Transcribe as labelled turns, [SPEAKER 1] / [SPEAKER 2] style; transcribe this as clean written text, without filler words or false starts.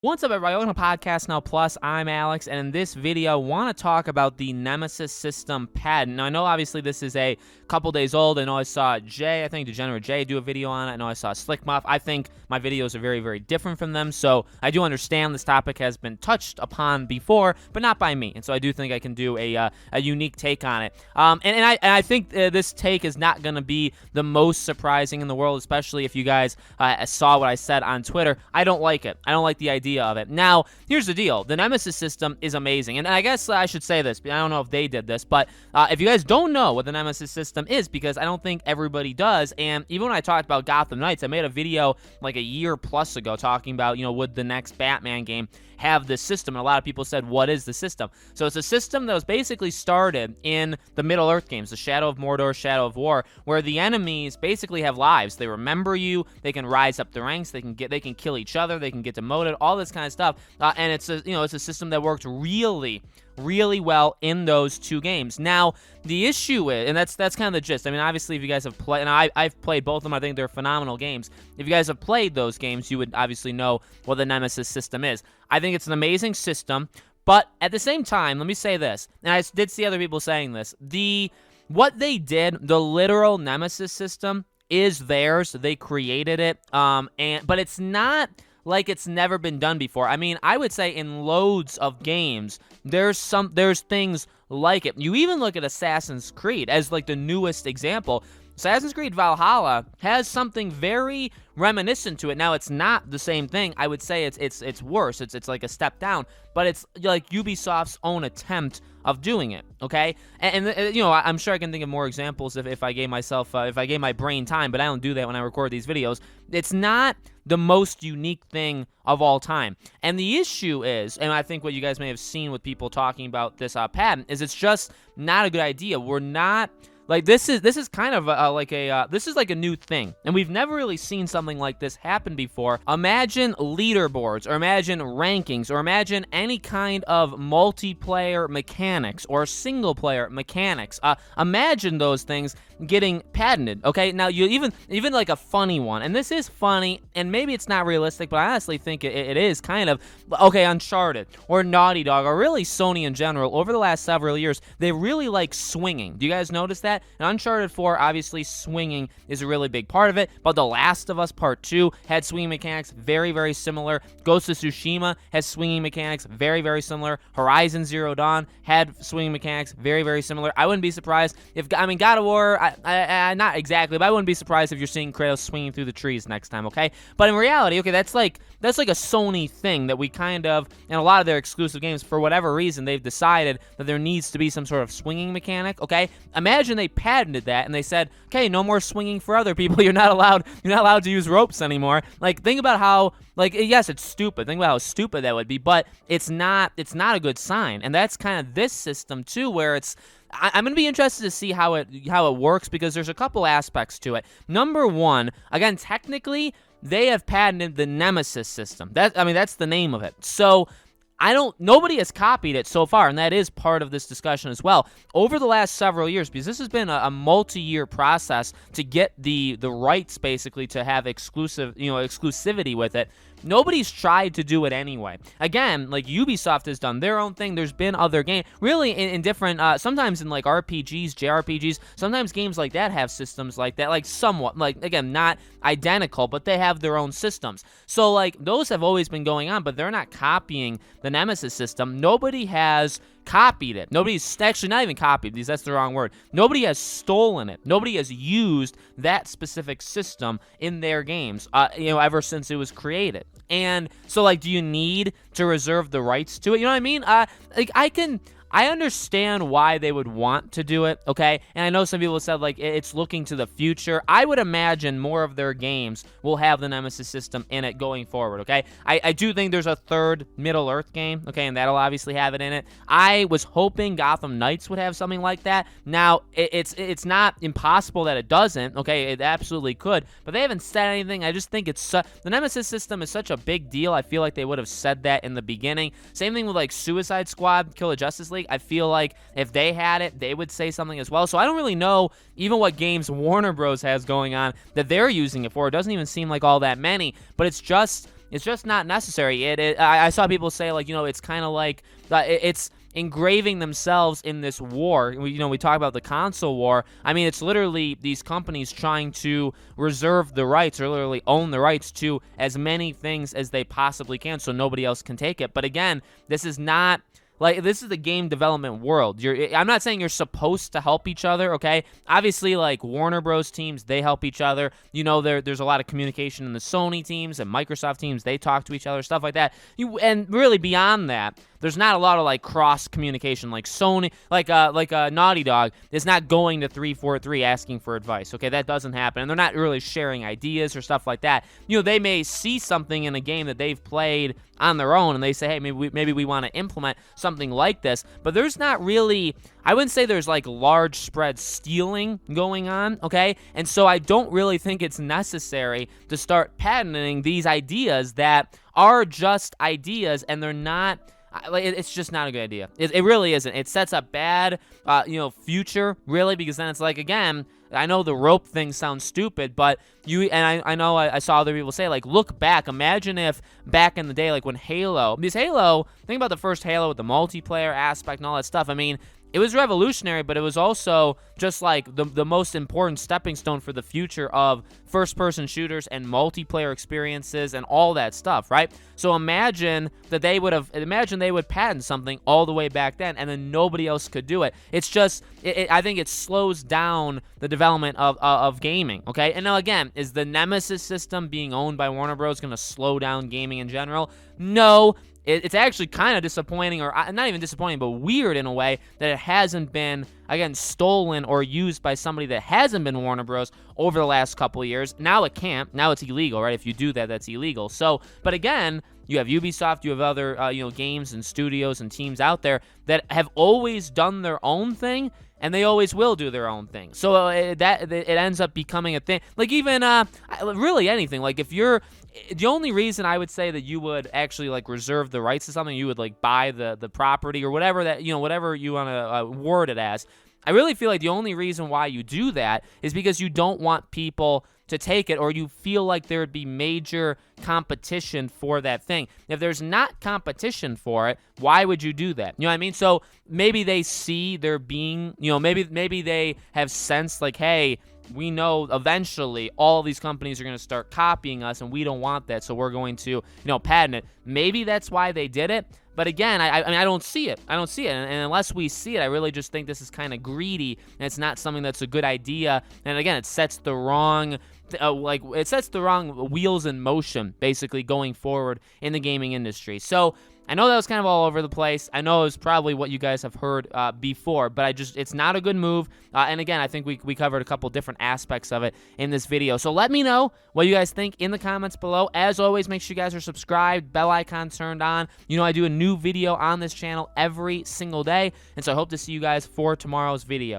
[SPEAKER 1] What's up, everybody? Welcome to Podcast Now Plus. I'm Alex, and in this video, I want to talk about the Nemesis system patent. Now, I know obviously this is a couple days old. I know I saw Jay, I think Degenerate Jay, do a video on it. I know I saw Slick Muff. I think my videos are very, very different from them, so I do understand this topic has been touched upon before, but not by me, and so I do think I can do a unique take on it. And I think this take is not going to be the most surprising in the world, especially if you guys saw what I said on Twitter. I don't like it. I don't like the idea of it. Now, here's the deal. The Nemesis system is amazing, and I guess I should say this. I don't know if they did this, but if you guys don't know what the Nemesis system is, because I don't think everybody does, and even when I talked about Gotham Knights, I made a video like a year plus ago talking about, would the next Batman game have this system, and a lot of people said, what is the system? So it's a system that was basically started in the Middle-earth games, the Shadow of Mordor, Shadow of War, where the enemies basically have lives. They remember you, they can rise up the ranks, they can kill each other, they can get demoted, all this kind of stuff, and it's a system that worked really well in those two games. Now, the issue is, and that's kind of the gist. I mean, obviously, if you guys have played, and I've played both of them, I think they're phenomenal games. If you guys have played those games, you would obviously know what the Nemesis system is. I think it's an amazing system, but at the same time, let me say this, and I did see other people saying this, what they did, the literal Nemesis system, is theirs. They created it, but it's not like it's never been done before. I mean, I would say in loads of games, there's things like it. You even look at Assassin's Creed as like the newest example. Assassin's Creed Valhalla has something very reminiscent to it. Now, it's not the same thing. I would say it's worse. It's like a step down, but it's like Ubisoft's own attempt of doing it. Okay, and I'm sure I can think of more examples if I gave my brain time, but I don't do that when I record these videos. It's not the most unique thing of all time, and the issue is, and I think what you guys may have seen with people talking about this patent, is it's just not a good idea. We're not. Like, this is kind of this is like a new thing, and we've never really seen something like this happen before. Imagine leaderboards, or imagine rankings, or imagine any kind of multiplayer mechanics or single-player mechanics. Imagine those things getting patented, okay? Now, you even like a funny one, and this is funny, and maybe it's not realistic, but I honestly think it is kind of, okay, Uncharted, or Naughty Dog, or really Sony in general, over the last several years, they really like swinging. Do you guys notice that? In Uncharted 4, obviously, swinging is a really big part of it, but The Last of Us Part 2 had swinging mechanics very, very similar. Ghost of Tsushima has swinging mechanics very, very similar. Horizon Zero Dawn had swinging mechanics very, very similar. I wouldn't be surprised if, God of War, not exactly, but I wouldn't be surprised if you're seeing Kratos swinging through the trees next time, okay? But in reality, okay, that's like a Sony thing that we kind of, in a lot of their exclusive games, for whatever reason, they've decided that there needs to be some sort of swinging mechanic, okay? Imagine they patented that and they said, okay, no more swinging for other people. You're not allowed to use ropes anymore. Like, think about how, like, yes, it's stupid. Think about how stupid that would be, but it's not a good sign. And that's kind of this system too, where I'm going to be interested to see how it works, because there's a couple aspects to it. Number one, again, technically, they have patented the Nemesis system. That's the name of it. So nobody has copied it so far, and that is part of this discussion as well. Over the last several years, because this has been a multi-year process to get the rights, basically, to have exclusivity with it, nobody's tried to do it anyway. Again, like Ubisoft has done their own thing. There's been other games, really in different, sometimes in like RPGs, JRPGs, sometimes games like that have systems like that, like somewhat, like, again, not identical, but they have their own systems. So, like, those have always been going on, but they're not copying the Nemesis system. Nobody has copied it. Nobody's actually not even copied, because that's the wrong word. Nobody has stolen it. Nobody has used that specific system in their games, ever since it was created. And so, like, do you need to reserve the rights to it? You know what I mean? I understand why they would want to do it, okay? And I know some people said, like, it's looking to the future. I would imagine more of their games will have the Nemesis system in it going forward, okay? I do think there's a third Middle-earth game, okay, and that'll obviously have it in it. I was hoping Gotham Knights would have something like that. Now, it's not impossible that it doesn't, okay? It absolutely could, but they haven't said anything. I just think the Nemesis system is such a big deal. I feel like they would have said that in the beginning. Same thing with, like, Suicide Squad, Kill the Justice League. I feel like if they had it, they would say something as well. So I don't really know even what games Warner Bros. Has going on that they're using it for. It doesn't even seem like all that many, but it's just it's just not necessary. I saw people say, like, it's kind of like it's engraving themselves in this war. We talk about the console war. I mean, it's literally these companies trying to reserve the rights, or literally own the rights to as many things as they possibly can, so nobody else can take it. But again, this is not like, this is the game development world. I'm not saying you're supposed to help each other, okay? Obviously, like, Warner Bros. Teams, they help each other. There's a lot of communication in the Sony teams and Microsoft teams. They talk to each other, stuff like that. And really beyond that, there's not a lot of, like, cross communication. Like Sony, like Naughty Dog is not going to 343 asking for advice. Okay, that doesn't happen, and they're not really sharing ideas or stuff like that. They may see something in a game that they've played on their own, and they say, hey, maybe we want to implement something like this. But there's not really, I wouldn't say there's like large spread stealing going on, okay? And so I don't really think it's necessary to start patenting these ideas that are just ideas, and they're not. It's just not a good idea. It really isn't. It sets up bad, future, really, because then it's like, again, I know the rope thing sounds stupid, but I know I saw other people say, like, look back. Imagine if back in the day, like when think about the first Halo with the multiplayer aspect and all that stuff. I mean, it was revolutionary, but it was also just like the most important stepping stone for the future of first-person shooters and multiplayer experiences and all that stuff, right? So imagine they would patent something all the way back then, and then nobody else could do it. It's just, I think it slows down the development of gaming, okay? And now, again, is the Nemesis system being owned by Warner Bros. Going to slow down gaming in general? No. It's actually kind of disappointing, or not even disappointing, but weird in a way that it hasn't been, again, stolen or used by somebody that hasn't been Warner Bros. Over the last couple of years. Now it can't. Now it's illegal, right? If you do that, that's illegal. So, but again, you have Ubisoft, you have other, games and studios and teams out there that have always done their own thing, and they always will do their own thing. So it ends up becoming a thing. Like, even really anything. Like, if you're, the only reason I would say that you would actually, like, reserve the rights to something, you would, like, buy the property or whatever that, whatever you want to word it as. I really feel like the only reason why you do that is because you don't want people to take it, or you feel like there would be major competition for that thing. If there's not competition for it, why would you do that? You know what I mean? So maybe they see there being, maybe they have sensed, like, hey, we know eventually all these companies are going to start copying us, and we don't want that, so we're going to, patent it. Maybe that's why they did it. But again, I mean, I don't see it. And unless we see it, I really just think this is kind of greedy, and it's not something that's a good idea. And again, it sets the wrong, wheels in motion, basically, going forward in the gaming industry. So I know that was kind of all over the place. I know it was probably what you guys have heard before, but it's not a good move. And again, I think we covered a couple different aspects of it in this video. So let me know what you guys think in the comments below. As always, make sure you guys are subscribed, bell icon turned on. I do a new video on this channel every single day, and so I hope to see you guys for tomorrow's video.